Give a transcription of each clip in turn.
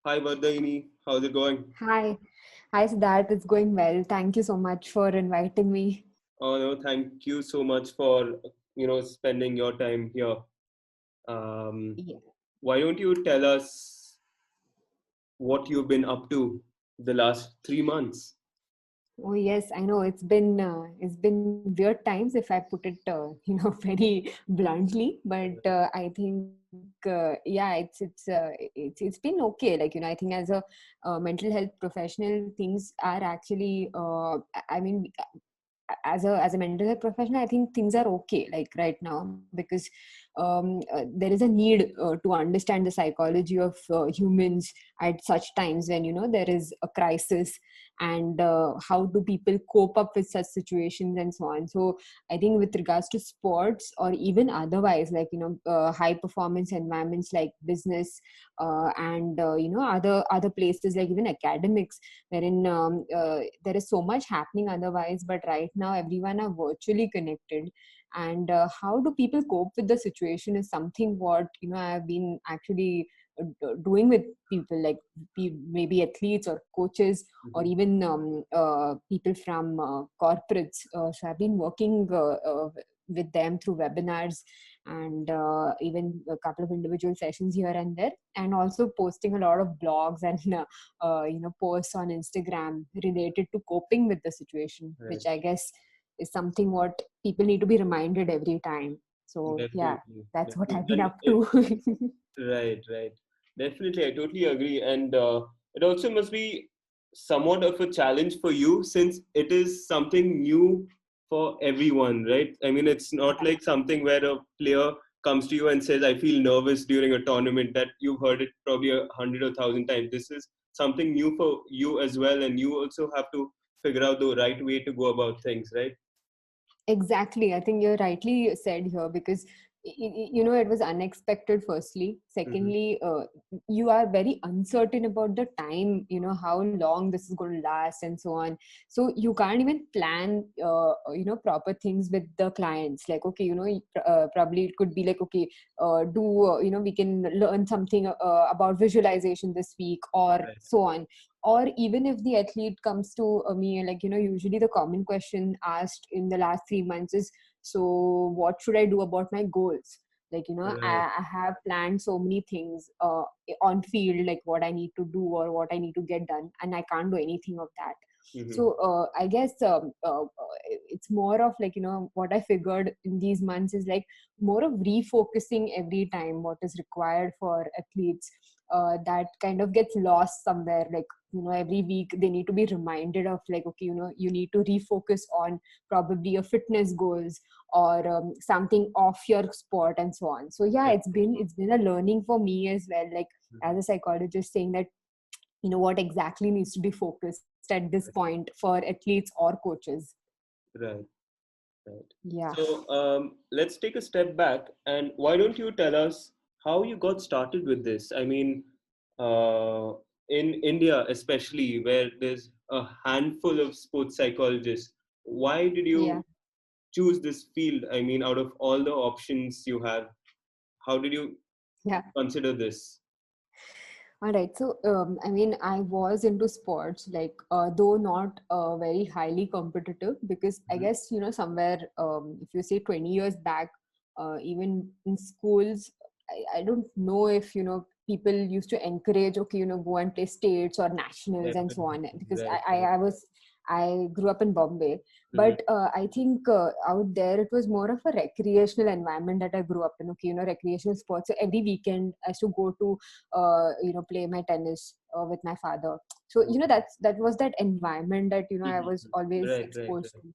Hi, Varadayini. How's it going? Hi. Hi, Siddharth. It's going well. Thank you so much for inviting me. Oh, no, thank you so much for, spending your time here. Um, Yeah. why don't you tell us what you've been up to the last 3 months? Oh, yes, I know it's been weird times if I put it very bluntly, but I think yeah, it's been okay. I think as a mental health professional, things are actually I mean as a mental health professional, I think things are okay right now because there is a need to understand the psychology of humans at such times when there is a crisis, and how do people cope up with such situations and so on. So I think with regards to sports or even otherwise, high performance environments like business, and other places like even academics, wherein there is so much happening otherwise, but right now everyone are virtually connected. And how do people cope with the situation is something what I have been actually doing with people, like maybe athletes or coaches, or Mhm. even people from corporates. So I've been working with them through webinars, and even a couple of individual sessions here and there, and also posting a lot of blogs and posts on Instagram related to coping with the situation, which Right. I guess is something what people need to be reminded every time. So yeah, Definitely. that's what Definitely. I've been up to. Right. Definitely. I totally agree. And it also must be somewhat of a challenge for you since it is something new for everyone, right? I mean, it's not like something where a player comes to you and says, I feel nervous during a tournament that you've heard it probably 100 or 1,000 times. This is something new for you as well. And you also have to figure out the right way to go about things, right? Exactly. I think you're rightly said here because it was unexpected. Firstly, Mm-hmm. secondly, you are very uncertain about the time. How long this is going to last and so on. So you can't even plan. Proper things with the clients. Like, okay, probably it could be like, okay, do we can learn something about visualization this week or Right. so on. Or even if the athlete comes to me, usually the common question asked in the last 3 months is, so what should I do about my goals? Right. I have planned so many things on field, like what I need to do or what I need to get done, and I can't do anything of that. Mm-hmm. So I guess it's more of what I figured in these months is like more of refocusing every time what is required for athletes. That kind of gets lost somewhere, like every week they need to be reminded of, like, okay, you need to refocus on probably your fitness goals or something off your sport and so on. So yeah, it's been a learning for me as well, like as a psychologist, saying that what exactly needs to be focused at this point for athletes or coaches. Right. Right. Yeah. So let's take a step back and why don't you tell us how you got started with this? I mean, uh, in India, especially where there's a handful of sports psychologists, why did Yeah. you choose this field? I mean, out of all the options you have, how did you Yeah. consider this? All right. So, I mean, I was into sports, like, though not very highly competitive, because I Mhm. guess, somewhere, if you say 20 years back, even in schools, I don't know if, people used to encourage, okay, go and play states or nationals and so Definitely. on, because Right, right. I grew up in Bombay, Mhm. but I think out there it was more of a recreational environment that I grew up in. Okay, recreational sports. So every weekend I used to go to play my tennis with my father. So Okay. that was that environment that I Mhm. was always Right. exposed to.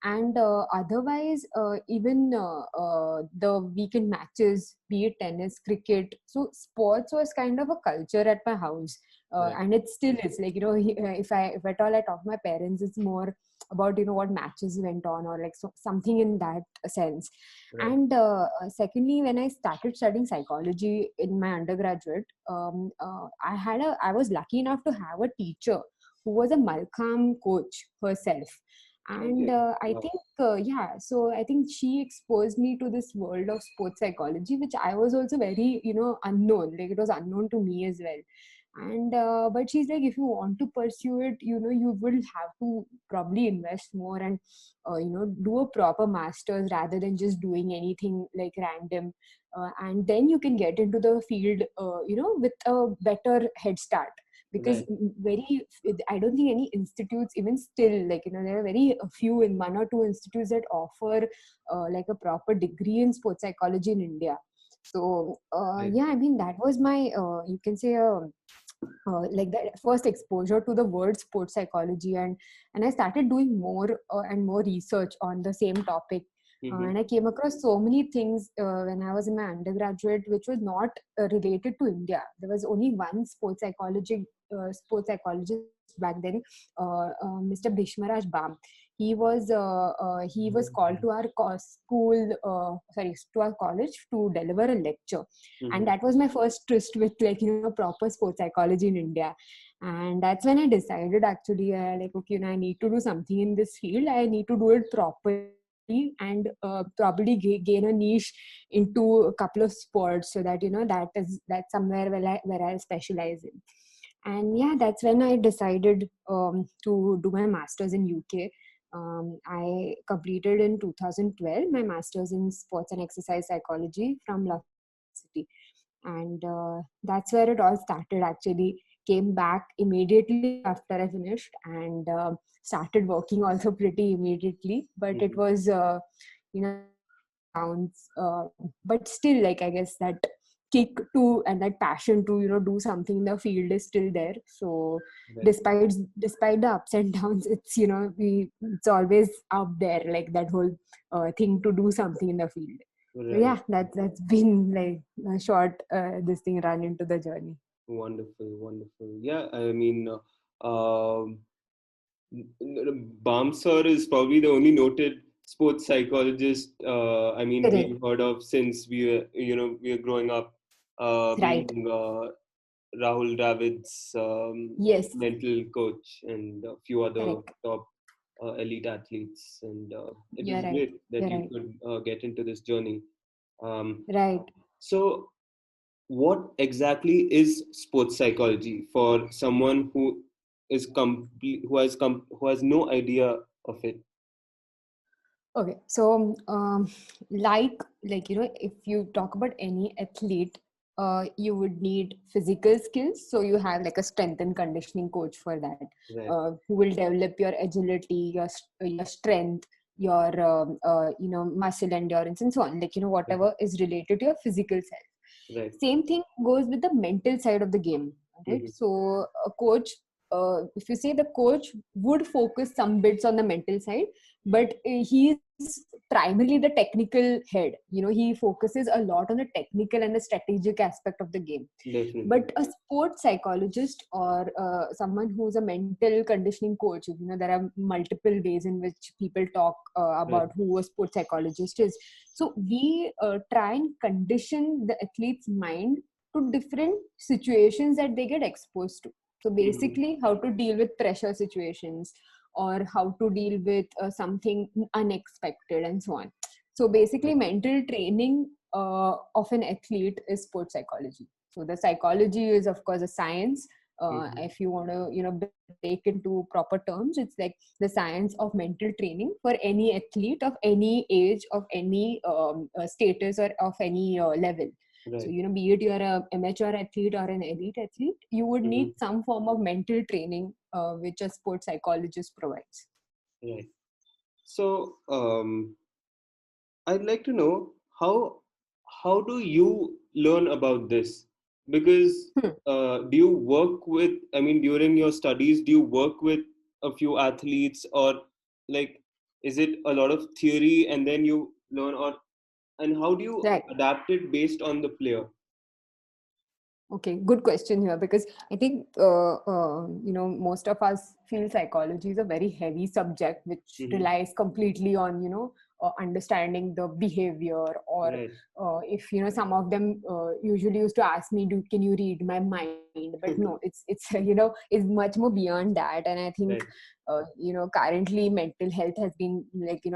And otherwise, even the weekend matches, be it tennis, cricket, so sports was kind of a culture at my house. Right, And it still is, like, if at all I talk to my parents, it's more about what matches went on, or like, so something in that sense. right. And secondly, when I started studying psychology in my undergraduate, I was lucky enough to have a teacher who was a Malcolm coach herself. And Okay. I Wow. think yeah, so I think she exposed me to this world of sports psychology, which I was also very unknown, like it was unknown to me as well. And but she's like, if you want to pursue it, you will have to probably invest more, and do a proper masters rather than just doing anything like random, and then you can get into the field with a better head start. Because Right. very, I don't think any institutes, even still, like, there are very few, in one or two institutes that offer like a proper degree in sports psychology in India. So Right. yeah, I mean, that was my you can say like that first exposure to the word sports psychology. And I started doing more and more research on the same topic. Mm-hmm. And I came across so many things when I was in my undergraduate, which was not related to India. There was only one sports psychologist back then, Mr. Bhishmaraj Bam. He was called to our to our college to deliver a lecture. And Mm-hmm. that was my first tryst with, like, proper sports psychology in India. And that's when I decided, actually, like, okay, I need to do something in this field. I need to do it properly, and probably gain a niche into a couple of sports, so that that's somewhere where I specialize in. And yeah, that's when I decided to do my masters in UK. I completed in 2012 my masters in sports and exercise psychology from Loughborough University. And that's where it all started, actually. Came back immediately after I finished, and started working also pretty immediately. But it Mm-hmm. was there were ups and downs, but still, like, I guess that kick to and that passion to do something in the field is still there. So Right. despite the ups and downs, it's always out there, like that whole thing to do something in the field. So Right. yeah, that's been like a short this thing run into the journey. Wonderful. Wonderful. Yeah. I mean, um, Bamsar is probably the only noted sports psychologist. I mean, Correct. we've heard of since we were growing up, Right. being Rahul Dravid's Yes. mental coach and a few other Correct. top elite athletes. And it You're is right. great that You're you right. could get into this journey. Um, Right. so, what exactly is sports psychology for someone who has no idea of it? Okay, so like if you talk about any athlete, you would need physical skills. So you have like a strength and conditioning coach for that, Right. who will develop your agility, your strength, your muscle endurance, and so on. Like, Mhm. whatever is related to your physical self. Right. Same thing goes with the mental side of the game, right? Hmm. So a coach, if you say, the coach would focus some bits on the mental side, but he's primarily the technical head. He focuses a lot on the technical and the strategic aspect of the game. Definitely. But a sports psychologist, or someone who's a mental conditioning coach, there are multiple ways in which people talk Right. about who a sports psychologist is. So we try and condition the athlete's mind to different situations that they get exposed to. So Hmm. basically, how to deal with pressure situations, or how to deal with something unexpected, and so on. So basically, Right. mental training of an athlete is sports psychology. So the psychology is, of course, a science. Hmm. If you want to, break into proper terms, it's like the science of mental training for any athlete of any age, of any status, or of any level. So, Right. be it you're a amateur athlete or an elite athlete, you would need Hmm. some form of mental training, which a sports psychologist provides. Right. So, I'd like to know how do you learn about this? Because Hmm. do you work with? I mean, during your studies, do you work with a few athletes, or like, is it a lot of theory and then you learn, or and how do you Right. adapt it based on the player? Okay, good question here, because I think most of us feel psychology is a very heavy subject which Hmm. relies completely on understanding the behavior, or Right. if some of them usually used to ask me, can you read my mind? But no, it's it's much more beyond that. And I think Right. currently mental health has been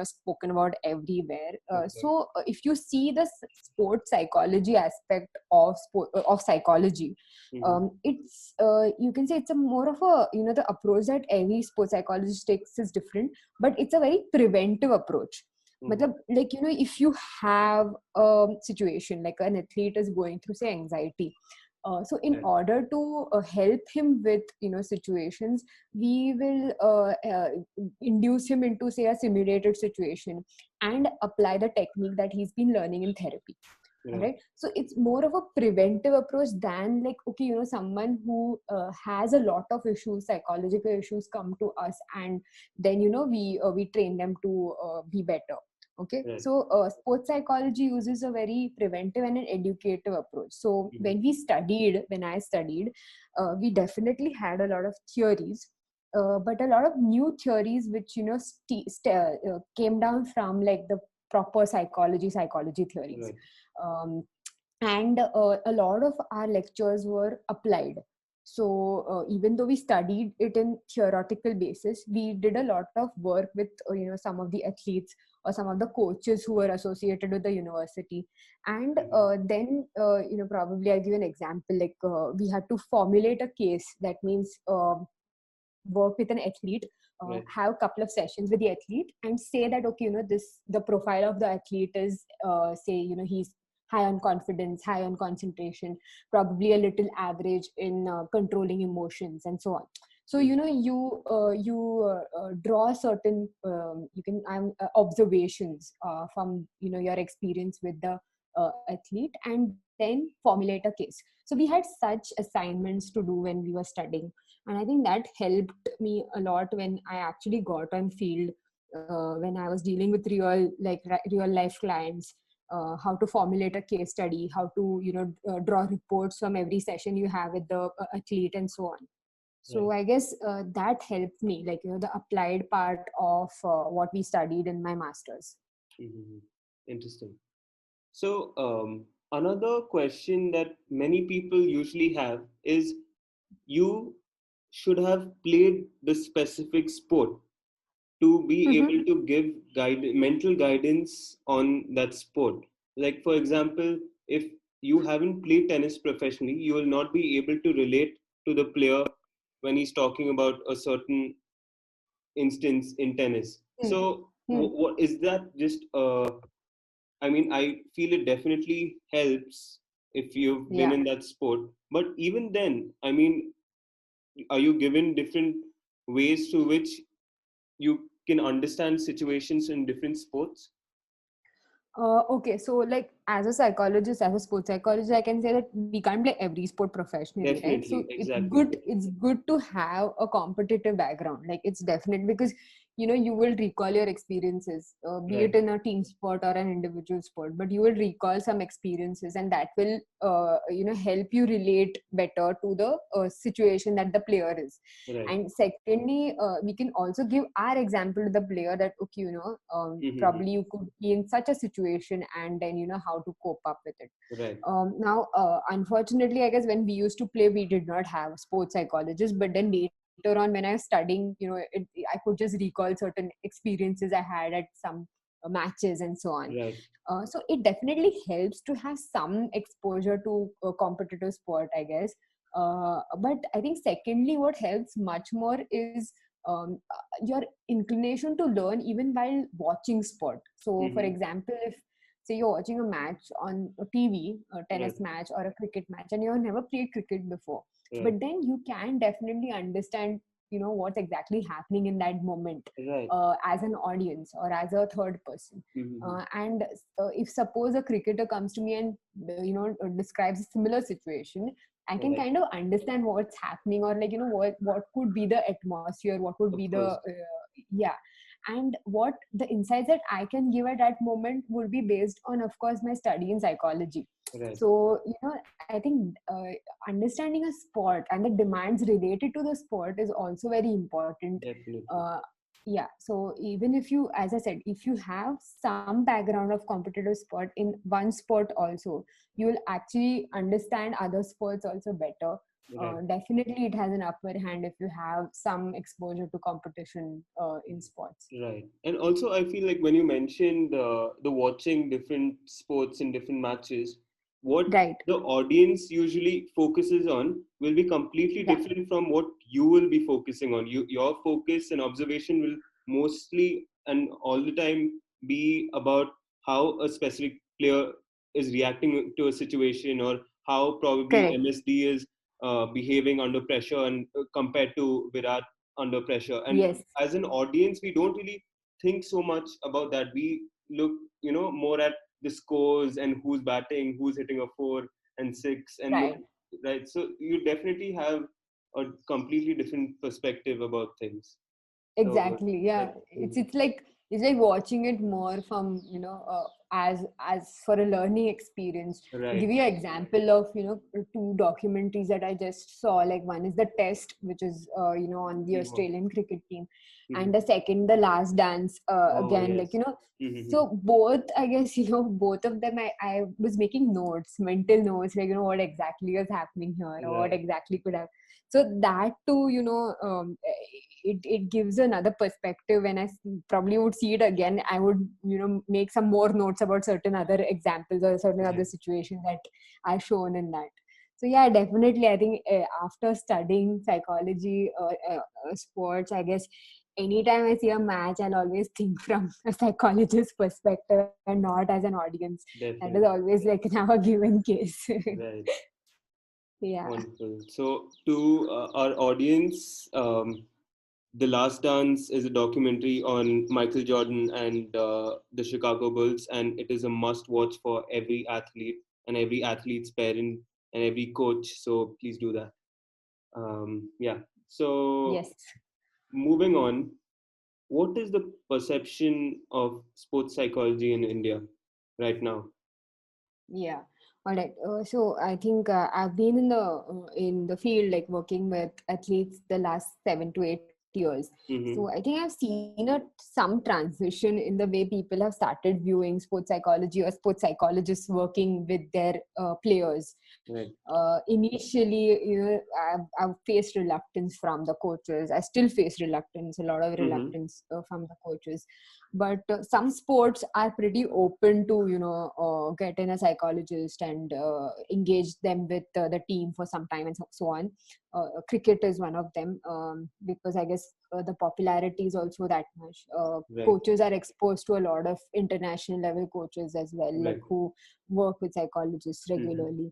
spoken about everywhere. Okay. So if you see the sports psychology aspect of of psychology, Mm-hmm. it's you can say it's a more of a the approach that every sports psychologist takes is different, but it's a very preventive approach. Mm-hmm. Matlab, like if you have a situation like an athlete is going through say anxiety, so in Right. order to help him with situations, we will induce him into say a simulated situation and apply the technique that he's been learning in therapy. All Right. right, so it's more of a preventive approach than like, okay, someone who has a lot of issues, psychological issues, come to us, and then we train them to be better. Okay, Right. so sports psychology uses a very preventive and an educative approach. So Mm-hmm. when I studied, we definitely had a lot of theories, but a lot of new theories which came down from like the proper psychology theories. Right. um, and a lot of our lectures were applied. So even though we studied it in theoretical basis, we did a lot of work with some of the athletes or some of the coaches who were associated with the university. And Mm-hmm. then probably I'll give an example. Like we had to formulate a case. That means work with an athlete, Right. have a couple of sessions with the athlete, and say that, okay, this the profile of the athlete is say he's high on confidence, high on concentration, probably a little average in controlling emotions, and so on. So Mm-hmm. you draw certain you can observations from your experience with the athlete, and then formulate a case. So we had such assignments to do when we were studying, and I think that helped me a lot when I actually got on field, when I was dealing with real life clients, how to formulate a case study, how to draw reports from every session you have with the athlete, and so on. So Right. I guess that helped me, like the applied part of what we studied in my masters. Mm-hmm. Interesting. So, another question that many people usually have is, you should have played the specific sport to be able to give mental guidance on that sport. Like, for example, if you haven't played tennis professionally, you will not be able to relate to the player when he's talking about a certain instance in tennis. Hmm. So, Hmm. what is that just I mean, I feel it definitely helps if you've been Yeah. in that sport. But even then, I mean, are you given different ways to which you can understand situations in different sports? Okay, so like as a psychologist, as a sports psychologist, I can say that we can't play every sport professionally, right? So Definitely, it's exactly. good. It's good to have a competitive background. Like it's definite, because you will recall your experiences, be it Right, in a team sport or an individual sport. But you will recall some experiences, and that will help you relate better to the situation that the player is. right. And secondly, we can also give our example to the player that, okay, Mm-hmm. probably you could be in such a situation, and then how to cope up with it. Right, Now unfortunately, I guess when we used to play, we did not have sports psychologists, but then later on when I was studying, I could just recall certain experiences I had at some matches and so on. right. So it definitely helps to have some exposure to competitive sport, I guess. But I think secondly, what helps much more is your inclination to learn even while watching sport. So for Mm-hmm. example, if say you're watching a match on a TV, a Right, tennis match or a cricket match, and you've never played cricket before, right, but then you can definitely understand what's exactly happening in that moment, right. as an audience or as a third person. Mm-hmm. And if suppose a cricketer comes to me and describes a similar situation, I can Right, kind of understand what's happening, or like what could be the atmosphere, what would be of the course. yeah. And what the insights that I can give at that moment would be based on, of course, my study in psychology. Right, So I think understanding a sport and the demands related to the sport is also very important. definitely. uh, yeah, so even if you, as I said, if you have some background of competitive sport in one sport also, you will actually understand other sports also better. Right. Definitely it has an upper hand if you have some exposure to competition in sports. Right. And also, I feel like when you mentioned the watching different sports in different matches, what Right. the audience usually focuses on will be completely Yeah. different from what you will be focusing on. Your focus and observation will mostly and all the time be about how a specific player is reacting to a situation, or how probably Correct. MSD is behaving under pressure and compared to Virat under pressure. And Yes. as an audience, we don't really think so much about that. We look, more at the scores and who's batting, who's hitting a 4 and 6, and look, Right. right. So you definitely have a completely different perspective about things. So Exactly. Yeah. that, It's like watching it more from, as for a learning experience. To right. give you an example of, two documentaries that I just saw, like one is The Test, which is on the Mhm. Australian cricket team, and Mhm. the second, The Last Dance, Oh again, yes. Mhm. so both, I guess, both of them, I was making notes, mental notes, like, what exactly is happening here, or what Right. exactly could have. So that too, it gives another perspective. When probably would see it again, I would, make some more notes about certain other examples or certain other Right. situations that are shown in that. So yeah, definitely, I think after studying psychology, sports, I guess anytime I see a match, I'll always think from a psychologist's perspective and not as an audience. That is Definitely. always like now a given case. Right. Yeah. Wonderful. So, to our audience, The Last Dance is a documentary on Michael Jordan and the Chicago Bulls, and it is a must watch for every athlete and every athlete's parent and every coach. So, please do that. Yeah. So, Yes. moving on, what is the perception of sports psychology in India right now? Yeah. All right. So I think I've been in the field, like working with athletes the last 7 to 8 years. So I Mm-hmm. think I've seen some transition in the way people have started viewing sports psychology or sports psychologists working with their players. Right. Initially, I've faced reluctance from the coaches. I still face reluctance, a lot of Mm-hmm. reluctance from the coaches. But some sports are pretty open to, get in a psychologist and engage them with the team for some time and so on. Cricket is one of them, because I guess the popularity is also that much. Right. Coaches are exposed to a lot of international level coaches as well, like Right. who work with psychologists Mm-hmm. regularly.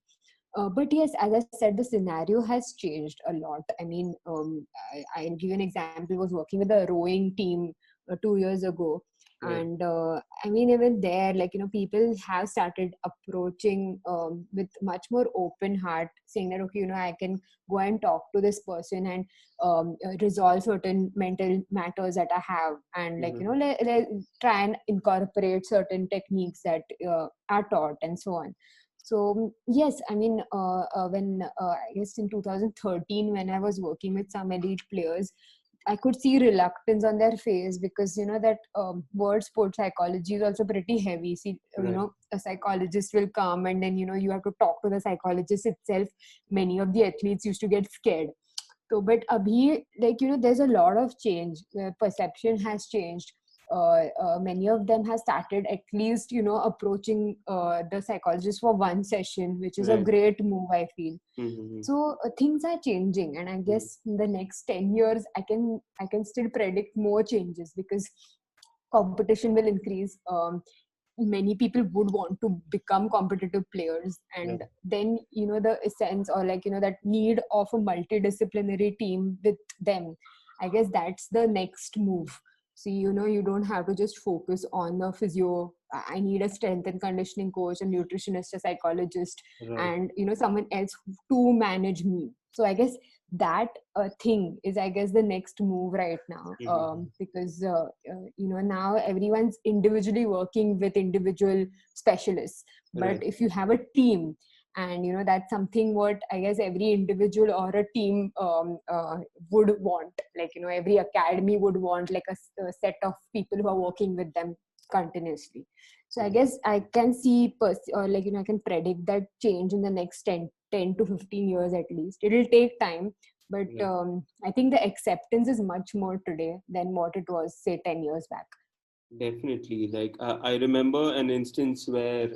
But yes, as I said, the scenario has changed a lot. I mean, I'll give you an example. I was working with a rowing team 2 years ago. Right. And I mean, even there, like, people have started approaching with much more open heart, saying that, okay, I can go and talk to this person and resolve certain mental matters that I have. And, like, Mm-hmm. try and incorporate certain techniques that are taught and so on. So yes, I mean, when I guess in 2013, when I was working with some elite players, I could see reluctance on their face, because that word sports psychology is also pretty heavy. See, Right. a psychologist will come, and then you have to talk to the psychologist itself. Many of the athletes used to get scared. So, but abhi, like, there's a lot of change. Perception has changed. Many of them have started at least, approaching the psychologist for one session, which is a Right. great move, I feel. Mm-hmm. So things are changing, and I guess in the next 10 years, I can still predict more changes, because competition will increase. Many people would want to become competitive players, Right. and then the essence, or like that need of a multidisciplinary team with them, I guess that's the next move. So you don't have to just focus on the physio. I need a strength and conditioning coach, a nutritionist, a psychologist, Right. and someone else to manage me. So I guess that thing is, I guess, the next move right now, Mm-hmm. because now everyone's individually working with individual specialists. But Right. if you have a team, and that's something what I guess every individual or a team would want. Like every academy would want like a set of people who are working with them continuously. So I guess I can see or like I can predict that change in the next 10 to 15 years at least. It'll take time, but Yeah. I think the acceptance is much more today than what it was say 10 years back. Definitely. Like I remember an instance where,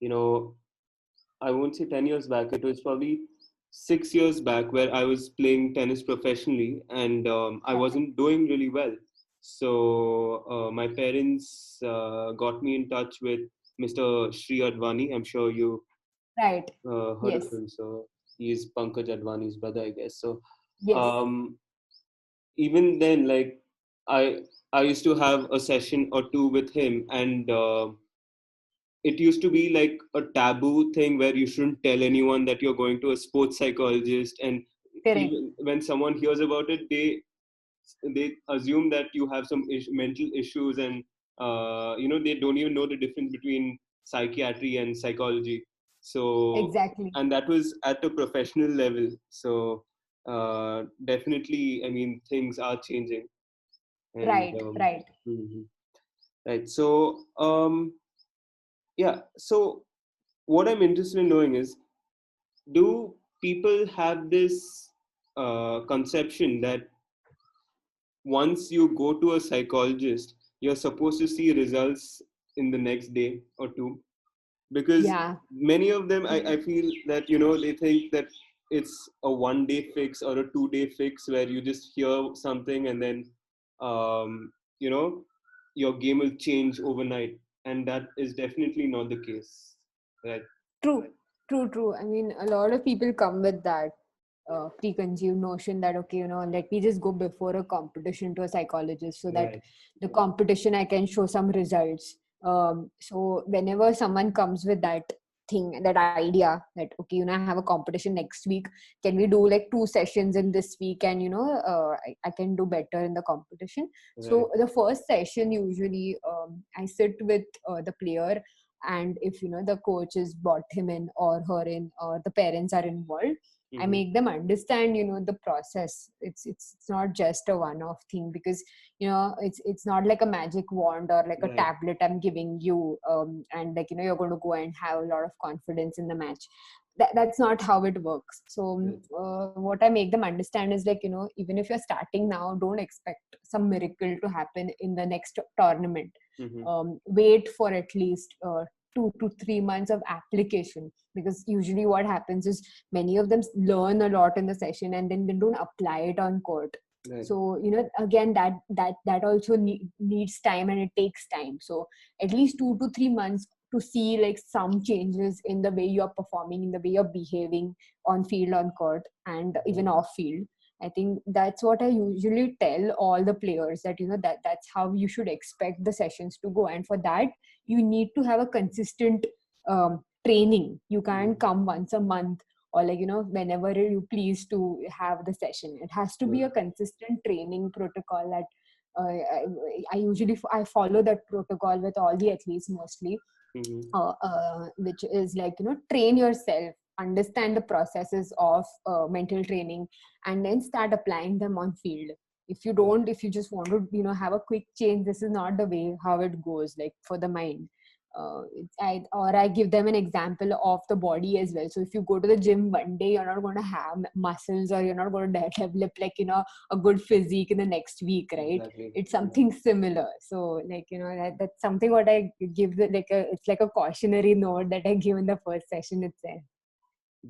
you know, I won't say 10 years back, it was probably 6 years back where I was playing tennis professionally and I Okay. wasn't doing really well. So my parents got me in touch with Mr. Sri Advani. I'm sure you Right. heard of Yes. him. So he's Pankaj Advani's brother, I guess. So Yes. um, even then, like I I used to have a session or two with him, and it used to be like a taboo thing where you shouldn't tell anyone that you're going to a sports psychologist, and Correct. even when someone hears about it, they assume that you have some mental issues, and they don't even know the difference between psychiatry and psychology. So, Exactly. and that was at a professional level. So definitely, I mean, things are changing. And Right. Right. mhm. Right. So yeah, so what I'm interested in knowing is, do people have this conception that once you go to a psychologist, you're supposed to see results in the next day or two? Because Yeah. many of them, I feel that, they think that it's a 1 day fix or a 2 day fix where you just hear something and then, um, you know, your game will change overnight. And that is definitely not the case. Right. True, true. I mean, a lot of people come with that preconceived notion that, okay, let me just go before a competition to a psychologist so that Right. the competition I can show some results. So whenever someone comes with that thing, that idea that, okay, I have a competition next week, can we do like 2 sessions in this week, and I can do better in the competition. Right. So the first session usually I sit with the player, and if the coach has brought him in or her in or the parents are involved, I Mm-hmm. make them understand the process. It's not just a one off thing, because it's not like a magic wand or like a Right. tablet I'm giving you, and like you're going to go and have a lot of confidence in the match. That's not how it works. So Right. what I make them understand is, like even if you're starting now, don't expect some miracle to happen in the next tournament. Mm-hmm. Wait for at least 2 to 3 months of application, because usually what happens is many of them learn a lot in the session and then they don't apply it on court. Right. So again, that also needs time, and it takes time. So at least 2 to 3 months to see like some changes in the way you're performing, in the way you're behaving on field, on court, and even off field. I think that's what I usually tell all the players, that that's how you should expect the sessions to go. And for that, you need to have a consistent training. You can't Mm-hmm. come once a month, or like whenever you please to have the session. It has to be Right. a consistent training protocol that I usually I follow that protocol with all the athletes mostly, Mm-hmm. which is like train yourself, understand the processes of mental training, and then start applying them on field. If you Right. don't, if you just want to have a quick change, this is not the way how it goes, like for the mind. I give them an example of the body as well. So if you go to the gym one day, you're not going to have muscles, or you're not going to develop like a good physique in the next week, right? Exactly. It's Yeah. something similar. So like that's something what I give it's like a cautionary note that I give in the first session itself.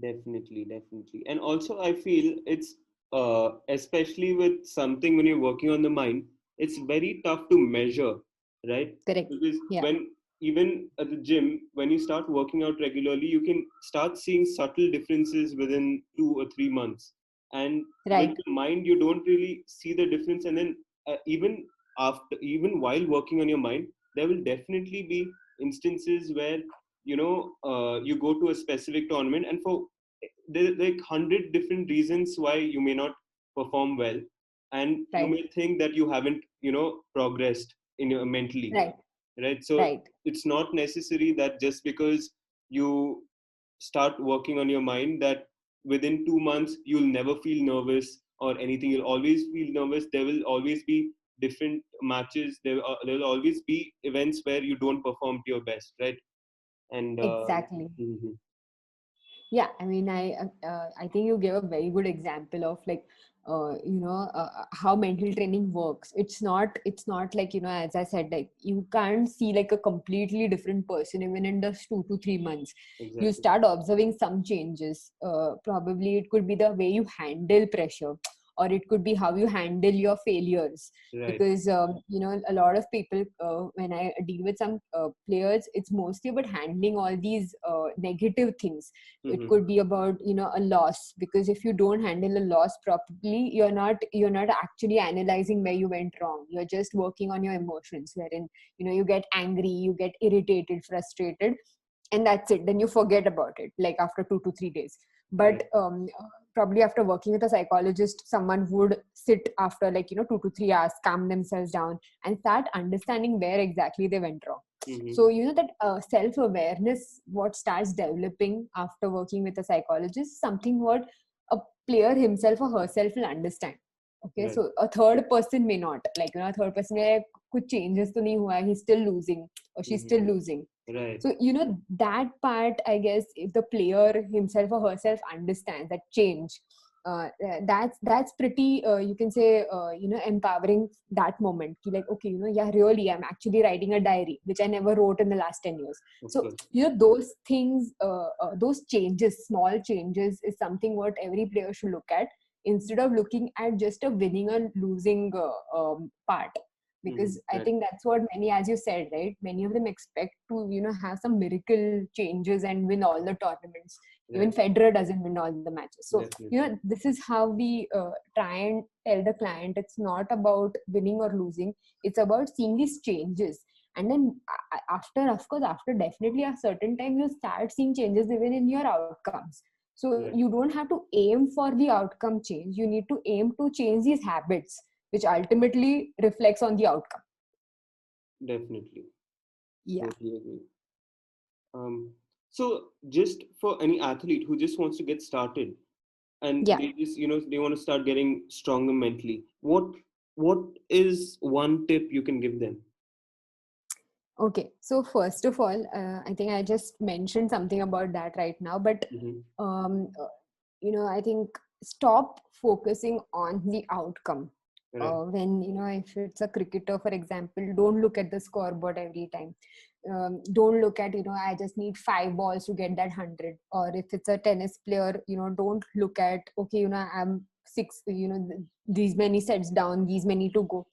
Definitely, definitely. And also, I feel it's especially with something when you're working on the mind, it's very tough to measure, right? Correct. Because Yeah. when even at the gym, when you start working out regularly, you can start seeing subtle differences within 2 or 3 months. And with Right. the mind, you don't really see the difference. And then even while working on your mind, there will definitely be instances where you go to a specific tournament, and for there are like 100 different reasons why you may not perform well, and you Right. may think that you haven't progressed in your mentally, Right. right? So Right. it's not necessary that just because you start working on your mind that within 2 months you'll never feel nervous or anything. You'll always feel nervous. There will always be different matches. There will always be events where you don't perform to your best, right? And Exactly. mhm, Yeah, I mean, I think you gave a very good example of like, how mental training works. It's not like, as I said, like you can't see like a completely different person even in just 2 to 3 months. You exactly. start observing some changes. Probably it could be the way you handle pressure, or it could be how you handle your failures. Right. Because a lot of people, when I deal with some players, it's mostly about handling all these negative things. It Hmm. could be about a loss, because if you don't handle a loss properly, you're not actually analyzing where you went wrong. You're just working on your emotions, wherein you get angry, you get irritated, frustrated, and that's it. Then you forget about it like after 2 to 3 days. But Right. probably after working with a psychologist, someone would sit after like 2 to 3 hours, calm themselves down, and start understanding where exactly they went wrong. Hmm. So that self awareness what starts developing after working with a psychologist, something what a player himself or herself will understand. Okay, Right. so a third person may not, like a third person may like, कुछ changes तो नहीं हुआ है, he's still losing or she's Hmm. still losing. Right. So that part, I guess, if the player himself or herself understands that change, that's pretty, you can say, empowering that moment. Ki like, okay, yeah, really, I'm actually writing a diary which I never wrote in the last 10 years. Of So course. those things, those changes, small changes, is something what every player should look at, instead of looking at just a winning and losing part. Hmm. Because I Right. think that's what many, as you said, right, many of them expect to have some miracle changes and win all the tournaments. Even Right. Federer doesn't win all the matches. So Definitely. this is how we try and tell the client it's not about winning or losing, it's about seeing these changes. And then after, of course, after definitely a certain time, you start seeing changes even in your outcomes. So Right. you don't have to aim for the outcome change, you need to aim to change these habits, which ultimately reflects on the outcome. Definitely. Yeah. Totally agree. Um, so just for any athlete who just wants to get started and Yeah. they just, they want to start getting stronger mentally, what is one tip you can give them? Okay. So first of all, I think I just mentioned something about that right now, but Hmm. um, uh, I think stop focusing on the outcome. Right. When if it's a cricketer, for example, don't look at the scoreboard every time. Don't look at I just need 5 balls to get that 100. Or if it's a tennis player, don't look at, okay, I'm six, these many sets down, these many to go.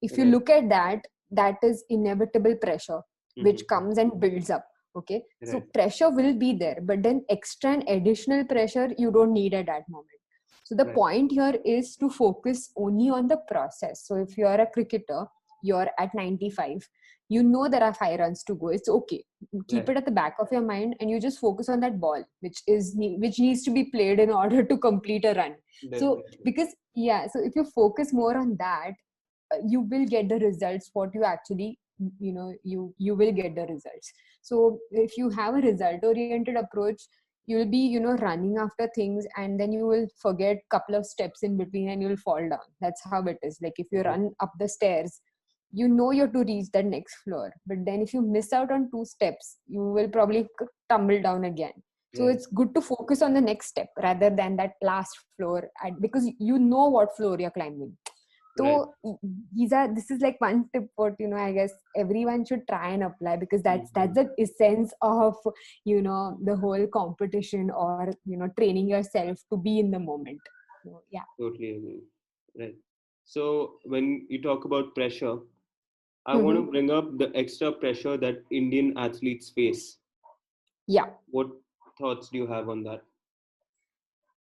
If you Right. look at that, that is inevitable pressure which Hmm. comes and builds up. Okay, so Right. pressure will be there, but then extra and additional pressure you don't need at that moment. So the Right. point here is to focus only on the process. So if you're a cricketer, you're at 95, there are 5 runs to go, it's okay, keep Right. it at the back of your mind, and you just focus on that ball which needs to be played in order to complete a run. So Definitely. because yeah, so if you focus more on that, you will get the results what you actually, you will get the results. So if you have a result oriented approach, you will be running after things, and then you will forget couple of steps in between and you will fall down. That's how it is. Like if you Mhm. run up the stairs, you have to reach that next floor, but then if you miss out on 2 steps, you will probably tumble down again. So Right. it's good to focus on the next step rather than that last floor, because you know what floor you're climbing. Right. So this is like one tip what I guess everyone should try and apply, because that's Hmm. the essence of the whole competition, or training yourself to be in the moment. So yeah. Totally agree. Right. So when you talk about pressure, I want Hmm. to bring up the extra pressure that Indian athletes face. Yeah. What thoughts do you have on that?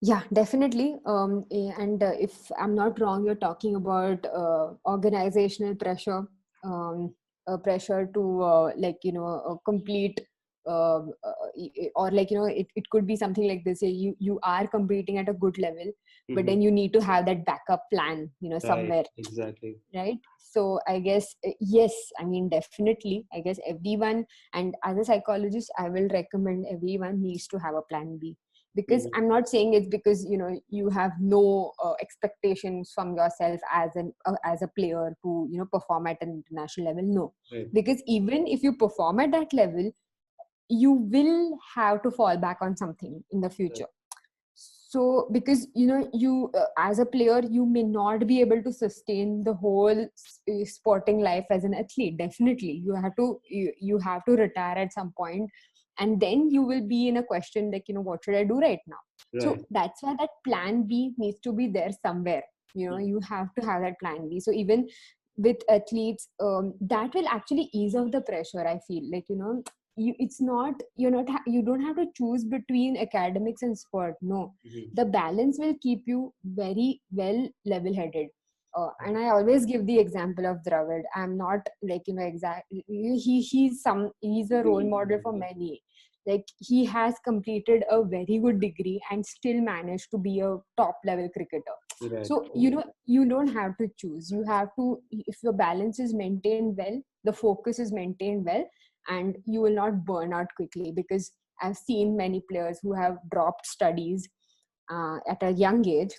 Yeah, definitely. And if I'm not wrong, you're talking about organizational pressure, pressure to complete. or like, it could be something like this. You are competing at a good level, but Mm-hmm. then you need to have that backup plan, Right. somewhere, Exactly. right? So I guess, yes, I mean, definitely, I guess everyone, and as a psychologist, I will recommend everyone needs to have a plan B. Because Mm-hmm. I'm not saying it's because you have no expectations from yourself as a player to perform at an international level. No, Right. because even if you perform at that level, you will have to fall back on something in the Right. future. So because you as a player, you may not be able to sustain the whole sporting life as an athlete. Definitely you have to retire at some point, and then you will be in a question like, what should I do right now? So Right. that's why that plan B needs to be there somewhere. You have to have that plan B. So even with athletes, that will actually ease off the pressure, I feel like. It's not, you don't have to choose between academics and sport. No, Mm-hmm. the balance will keep you very well level headed. And Right. I always give the example of Dravid. I'm not like, exactly, he's a role model for many. Like, he has completed a very good degree and still managed to be a top level cricketer. Right. So you don't have to choose. You have to, if your balance is maintained well, the focus is maintained well, and you will not burn out quickly. Because I've seen many players who have dropped studies at a young age,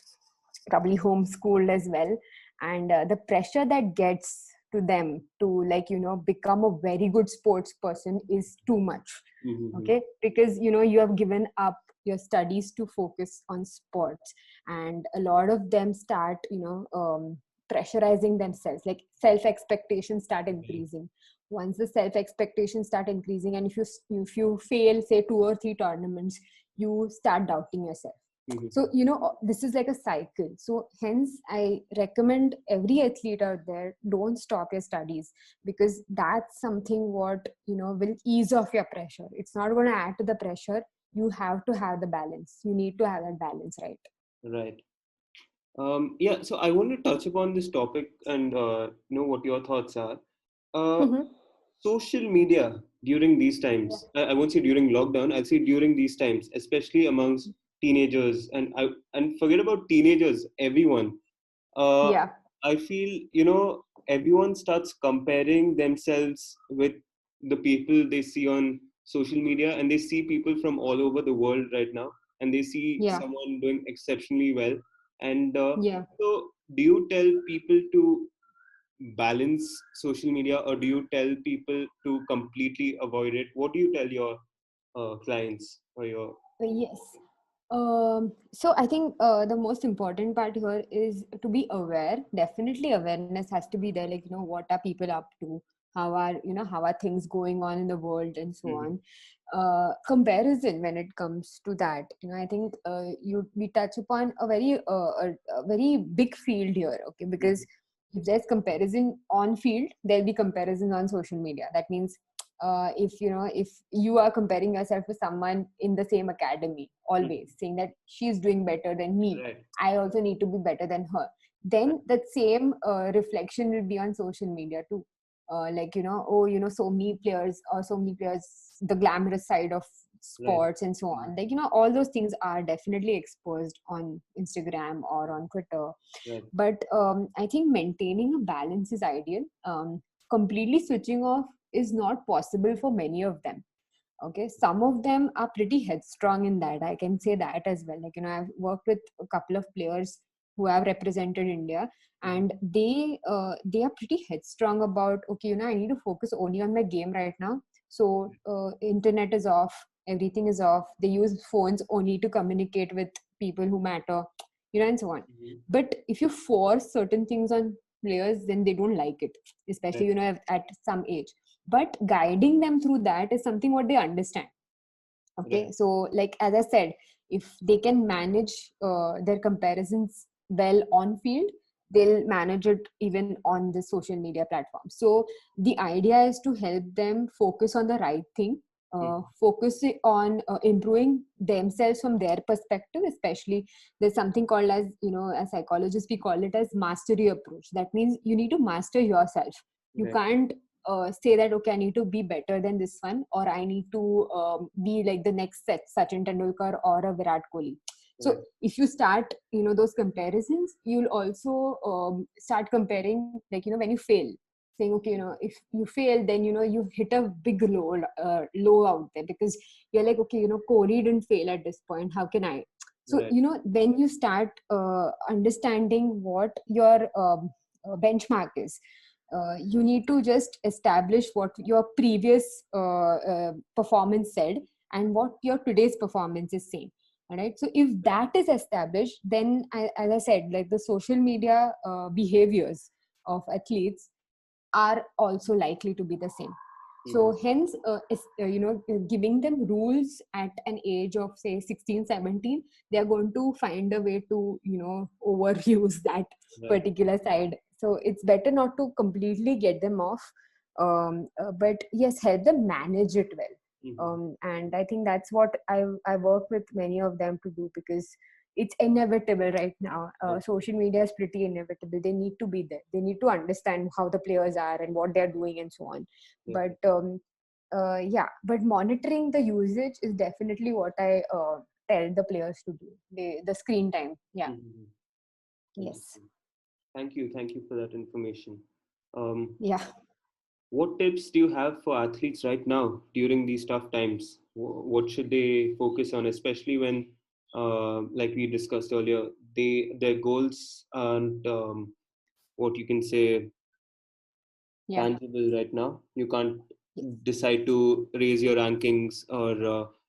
probably homeschooled as well, and the pressure that gets to them to, like, become a very good sports person is too much. Mm-hmm. Okay, because you have given up your studies to focus on sports, and a lot of them start pressurizing themselves. Like, self expectations start Right. increasing. Once the self expectations start increasing, and if you fail, say, 2 or 3 tournaments, you start doubting yourself. Mm-hmm. So this is like a cycle. So hence I recommend every athlete out there, don't stop your studies, because that's something what will ease off your pressure. It's not going to add to the pressure. You have to have the balance. You need to have that balance, right? Right. Yeah, so I want to touch upon this topic and know what your thoughts are. Uh, Mm-hmm. Social media during these Yeah. times, I won't say during lockdown, I'll say during these times, especially amongst teenagers, and forget about teenagers, everyone. Uh, Yeah. I feel, everyone starts comparing themselves with the people they see on social media, and they see people from all over the world right now, and they see Yeah. someone doing exceptionally well. And Yeah. so, do you tell people to balance social media, or do you tell people to completely avoid it? What do you tell your clients or your? Yes. So I think the most important part here is to be aware. Definitely awareness has to be there. Like, what are people up to? How are things going on in the world, and so Mhm. on. Comparison, when it comes to that, I think we touch upon a very big field here. Okay, because Mhm. if there's comparison on field, there'll be comparison on social media. That means if you are comparing yourself with someone in the same academy, always Mhm. saying that she's doing better than me, Right. I also need to be better than her, then Right. that same reflection will be on social media too. Like, oh, so many players, the glamorous side of Right. sports and so Mhm. on, like, all those things are definitely exposed on Instagram or on Twitter. Right. But I think maintaining a balance is ideal. Completely switching off is not possible for many of them. Okay, some of them are pretty headstrong in that, I can say that as well. Like, I've worked with a couple of players who have represented India, Mhm. and they are pretty headstrong about, okay, I need to focus only on my game right now. So internet is off, everything is off. They use phones only to communicate with people who matter, and so on. Mhm. But if you force certain things on players, then they don't like it, especially Right. at some age. But guiding them through that is something what they understand. Right. Okay, so, like, as I said, if they can manage their comparisons well on field, they'll manage it even on the social media platform. So the idea is to help them focus on the right thing, Mhm. focus on improving themselves from their perspective. Especially, there's something called, as as psychologists, we call it as mastery approach. That means you need to master yourself. You Right. can't say that, okay, I need to be better than this one, or I need to be like the next Sachin Tendulkar or a Virat Kohli. So Right. if you start, those comparisons, you'll also start comparing, like, when you fail, saying, okay, if you fail, then, you hit a big low out there, because you're like, okay, Kohli didn't fail at this point. How can I? So, Right. then you start understanding what your benchmark is. You need to just establish what your previous performance said and what your today's performance is saying. All right. So if that is established, then as I said, like, the social media behaviors of athletes are also likely to be the same. Mhm. So hence, giving them rules at an age of, say, 16, 17, they are going to find a way to, overuse that Right. particular side. So it's better not to completely get them off, but yes, help them manage it well. Mhm. And I think that's what I work with many of them to do, because it's inevitable right now. Social media is pretty inevitable. They need to be there. They need to understand how the players are and what they're doing and so on. But Definitely. yeah, but monitoring the usage is definitely what I tell the players to do. The screen time. Yeah. Mhm. Yes. Interesting. Thank you. Thank you for that information. Um, Yeah. what tips do you have for athletes right now during these tough times? What should they focus on, especially when, like we discussed earlier, their goals aren't what you can say Yeah. tangible right now. You can't Yes. decide to raise your rankings or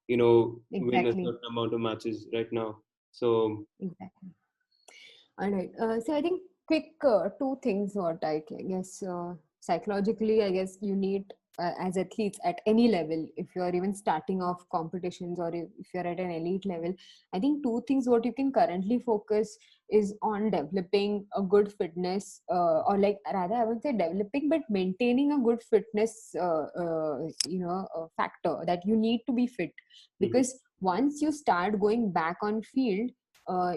win a Exactly. certain amount of matches right now. So Exactly. All right. So I think quick two things. What I guess psychologically, I guess you need, as athletes at any level, if you're even starting off competitions, or if you're at an elite level, I think two things what you can currently focus is on developing a good fitness, or, like, rather I would say developing, but maintaining a good fitness, factor, that you need to be fit, mhm, because once you start going back on field, uh,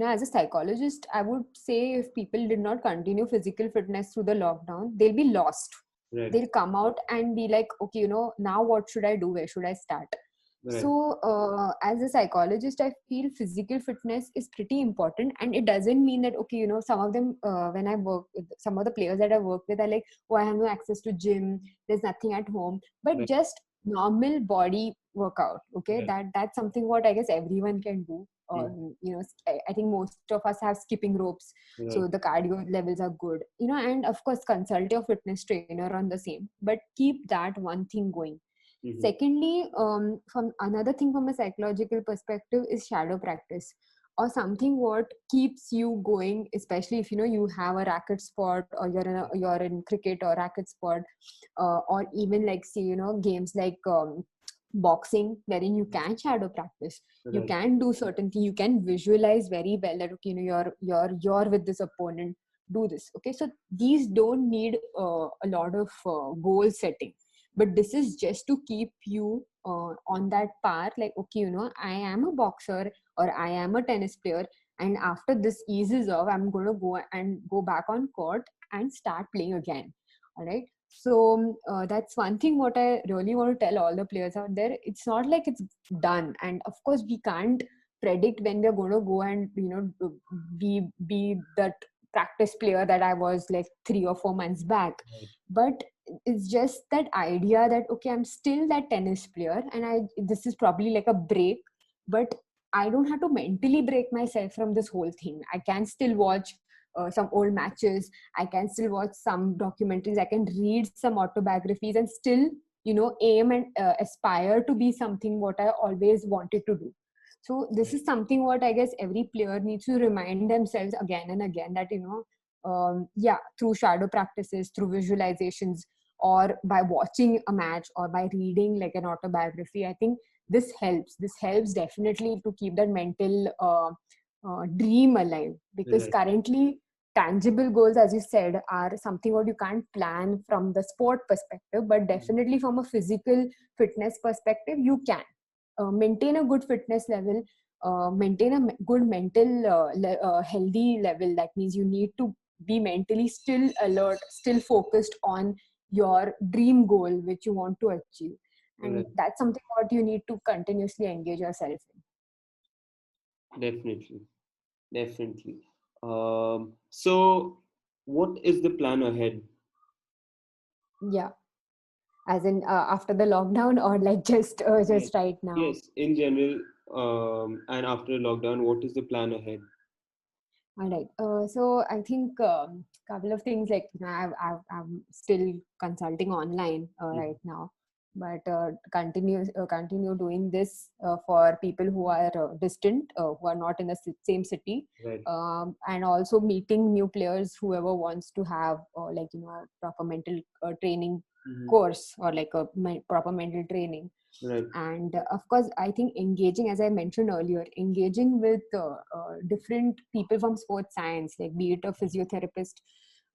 as a psychologist, I would say, if people did not continue physical fitness through the lockdown, they'll be lost. right, They'll come out and be like, okay, now what should I do? Where should I start? right, So, as a psychologist, I feel physical fitness is pretty important. And it doesn't mean that, okay, some of them, when I work with some of the players that I work with, are like, oh, I have no access to gym, there's nothing at home. But right, just normal body workout, okay, right, that's something what I guess everyone can do. mhm, I think most of us have skipping ropes, so right, the cardio levels are good, and of course consult your fitness trainer on the same, but keep that one thing going. mhm, Secondly, from another thing from a psychological perspective is shadow practice, or something what keeps you going, especially if you have a racket sport, or you're in cricket or racket sport, or even, like, say, games like boxing, wherein you can shadow practice. You right, can do certain things. You can visualize very well that, okay, you're with this opponent. Do this. Okay, so these don't need a lot of goal setting, but this is just to keep you on that path, like, okay, I am a boxer, or I am a tennis player, and after this eases off, I'm going to go back on court and start playing again. All right. So that's one thing what I really want to tell all the players out there. It's not like it's done, and of course we can't predict when we're going to go and be that practice player that I was like 3 or 4 months back. right, But it's just that idea that, okay, I'm still that tennis player, and this is probably like a break, but I don't have to mentally break myself from this whole thing. I can still watch some old matches. I can still watch some documentaries. I can read some autobiographies and still, aim and aspire to be something what I always wanted to do. So this right, is something what I guess every player needs to remind themselves again and again, that, yeah, through shadow practices, through visualizations, or by watching a match, or by reading like an autobiography, I think this helps definitely to keep that mental dream alive, because right, currently tangible goals, as you said, are something what you can't plan from the sport perspective, but mhm, definitely from a physical fitness perspective you can maintain a good fitness level, maintain a good mental healthy level. That means you need to be mentally still alert, still focused on your dream goal which you want to achieve, and Right. that's something what you need to continuously engage yourself Definitely. Definitely. So, what is the plan ahead? in. Yeah, as in after the lockdown, or like Yes. just right now. Yes, in general, and after lockdown, what is the plan ahead? All right. So I think couple of things, like I'm still consulting online right Mhm. now, but continue doing this for people who are distant, who are not in the same city, Right. and also meeting new players, whoever wants to have like proper mental training Hmm. course, or like a proper mental training. Right. And of course, I think engaging, as I mentioned earlier, engaging with different people from sports science, like be it a physiotherapist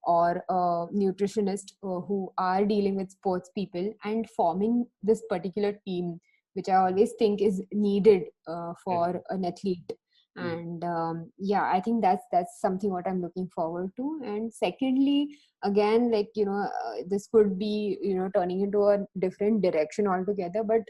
or a nutritionist who are dealing with sports people, and forming this particular team, which I always think is needed for Definitely. an athlete. Mhm. And yeah, I think that's something what I'm looking forward to. And secondly, again, like this could be turning into a different direction altogether, but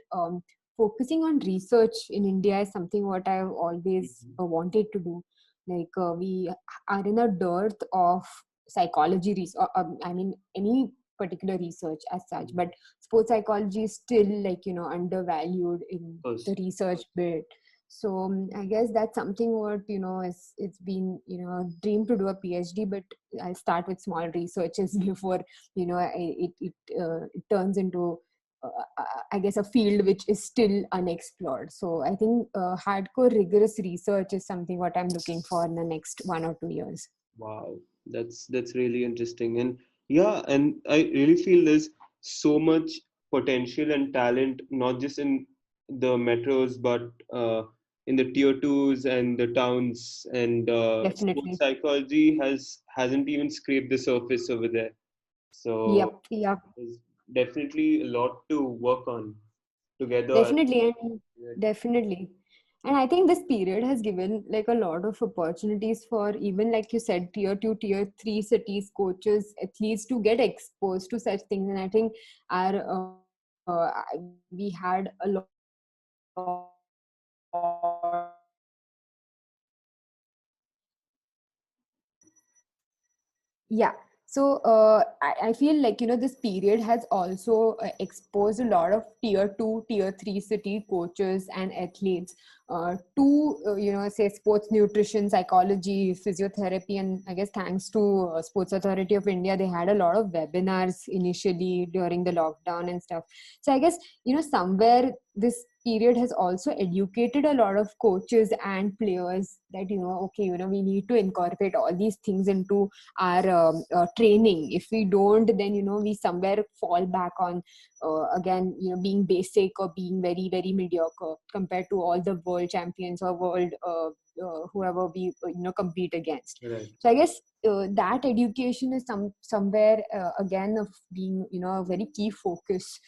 focusing on research in India is something what I've always Mhm. wanted to do. Like we are in a dearth of psychology research, I mean any particular research as such, Mhm. but sports psychology is still like undervalued in Of the course. research bit. So I guess that's something what it's been a dream to do a PhD, but I'll start with small researches before it turns into I guess a field which is still unexplored. So I think hardcore rigorous research is something what I'm looking for in the next 1 or 2 years. Wow, that's really interesting. And yeah, and I really feel there's so much potential and talent, not just in the metros, but in the tier twos and the towns. And sports Definitely. psychology hasn't even scraped the surface over there. So Yep. Yep. there's definitely a lot to work on together. Definitely. And definitely. And I think this period has given like a lot of opportunities for, even like you said, tier two, tier three cities, coaches, athletes to get exposed to such things. And I think we had a lot Yeah. So I feel like this period has also exposed a lot of tier two, tier three city coaches and athletes to say sports nutrition, psychology, physiotherapy, and I guess thanks to Sports Authority of India, they had a lot of webinars initially during the lockdown and stuff. So I guess somewhere this period has also educated a lot of coaches and players that okay, we need to incorporate all these things into our training. If we don't, then we somewhere fall back on again being basic or being very very mediocre compared to all the world champions or world whoever we compete against. Right. So I guess that education is somewhere again of being a very key focus,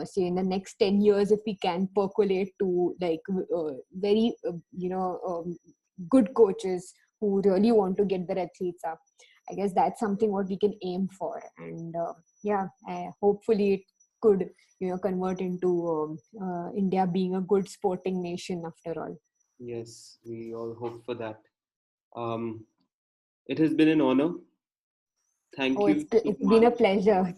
say in the next 10 years, if we can percolate to like very good coaches who really want to get their athletes up. I guess that's something what we can aim for. And yeah, hopefully it could convert into India being a good sporting nation after all. Yes, we all hope for that. Um, it has been an honor. Thank Oh, you so it's been a much. pleasure.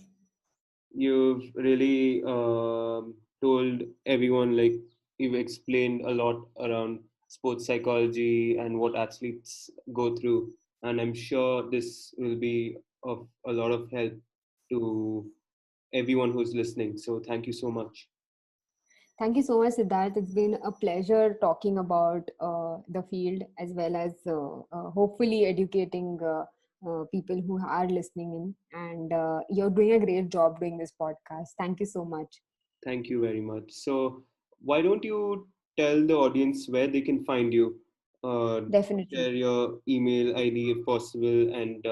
You've really told everyone, like, you've explained a lot around sports psychology and what athletes go through. And I'm sure this will be of a lot of help to everyone who's listening. So thank you so much. Thank you so much, Siddharth. It's been a pleasure talking about the field, as well as hopefully educating people who are listening in. And you're doing a great job doing this podcast. Thank you so much. Thank you very much. So, why don't you tell the audience where they can find you? Uh, Definitely. Share your email ID if possible, and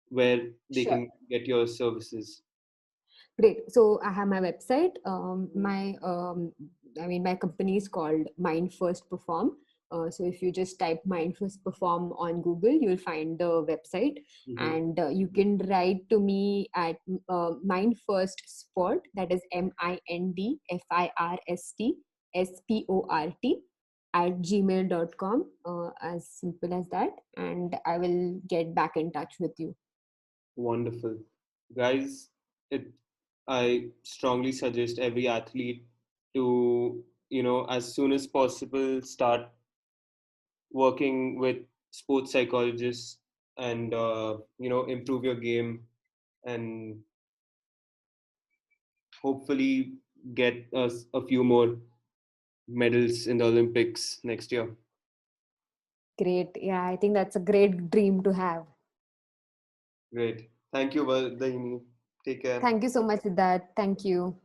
where they Sure. can get your services. Great. So I have my website. My I mean, my company is called Mind First Perform. So if you just type Mind First Perform on Google, you'll find the website, Mhm. and you can write to me at Mind First Sport, that is MINDFIRST SPORT @gmail.com, as simple as that, and I will get back in touch with you. Wonderful. Guys, I strongly suggest every athlete to, as soon as possible, start working with sports psychologists and, improve your game and hopefully get us a few more medals in the Olympics next year. Great. Yeah, I think that's a great dream to have. Great. Thank you, Vardayini. Take care. Thank you so much, Siddharth. Thank you.